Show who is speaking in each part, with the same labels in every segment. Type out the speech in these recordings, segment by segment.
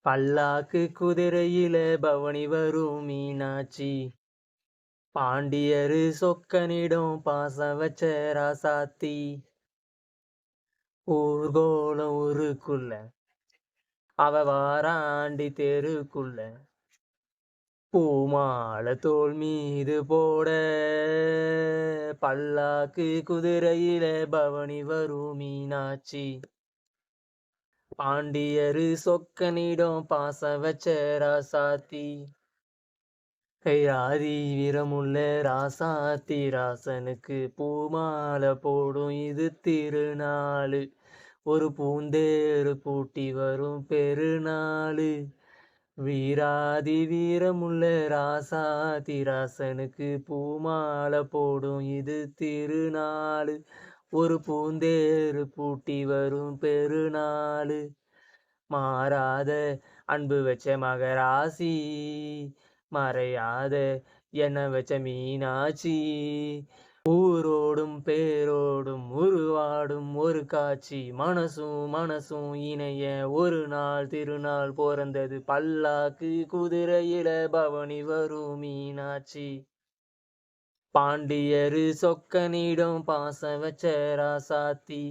Speaker 1: பல்லாக்கு குதிரையில பவனி வரும் மீனாட்சி. பாண்டியரு சொக்கனிடம் பாசம் வச்ச ராசாத்தி. ஊர்கோலம் ஊருக்குள்ள அவ வாராண்டி தெருக்குள்ள. பூமால தோள் மீது போட பல்லாக்கு குதிரையில பவனி வரும் மீனாட்சி. பாண்டியரு சொக்கனிடம் பாசம் வச்ச ராசாத்தி. ஆதி வீரமுள்ள ராசாத்தி ராசனுக்கு பூமாலை போடும் இது திருநாளு. ஒரு பூந்தேரு பூட்டி வரும் பெருநாளு. வீராதி வீரமுள்ள ராசாத்தி ராசனுக்கு பூமாலை போடும் இது திருநாளு. ஒரு பூந்தேரு பூட்டி வரும் பெருநாளு. மாறாத அன்பு வச்ச மகராசி. மறையாத என்ன வச்ச மீனாட்சி. ஊரோடும் பேரோடும் உருவாடும் ஒரு காட்சி. மனசும் மனசும் இணைய ஒரு நாள் திருநாள் பிறந்தது. பல்லாக்கு குதிரையில பவனி வரும் மீனாட்சி. பாண்டியரு சொக்கனிடம் பாசம் வச்ச ராசாத்தி.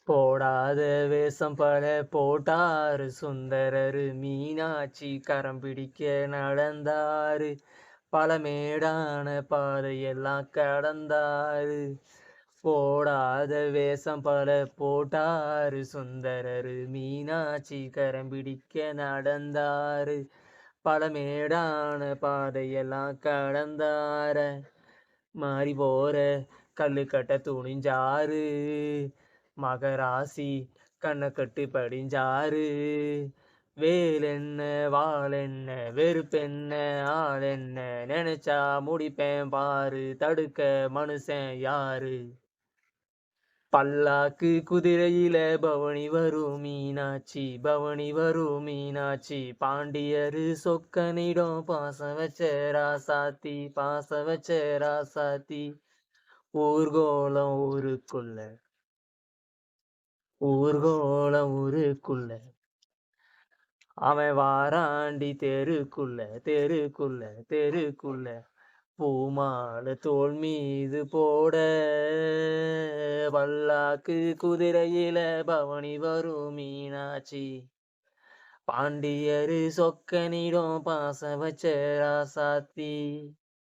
Speaker 1: போடாத வேஷம் பல போட்டாரு சுந்தரரு. மீனாட்சி கரம் பிடிக்க நடந்தாரு. பல மேடான பாதையெல்லாம் கடந்தாரு. போடாத வேஷம் பல போட்டாரு சுந்தரரு. மீனாட்சி கரம் பிடிக்க நடந்தாரு. பல மேடான பாதையெல்லாம் கடந்தார. மாறி போற கல்லு கட்ட துணிஞ்சாரு. மகராசி கண்ணை கட்டு படிஞ்சாரு. வேலென்ன வாளென்ன வெறுப்பென்ன ஆளென்ன. நினைச்சா முடிப்பேன் பாரு. தடுக்க மனுஷன் யாரு. பல்லாக்கு குதிரையில பவனி வரும் மீனாட்சி. பவனி வரும் மீனாட்சி. பாண்டியரு சொக்கனிடம் பாசம் வச்ச ராசாத்தி. பாசம் வச்ச ராசாத்தி. ஊர்கோலம் ஊருக்குள்ள ஊர்கோலம் ஊருக்குள்ள அவன் வாராண்டி தெருக்குள்ள தெருக்குள்ள தெருக்குள்ள. பூமால தோள் மீது போட பல்லாக்கு குதிரையில பவனி வரும் மீனாட்சி. பாண்டியரு சொக்கனிடம் பாசம் வச்ச ராசாத்தி.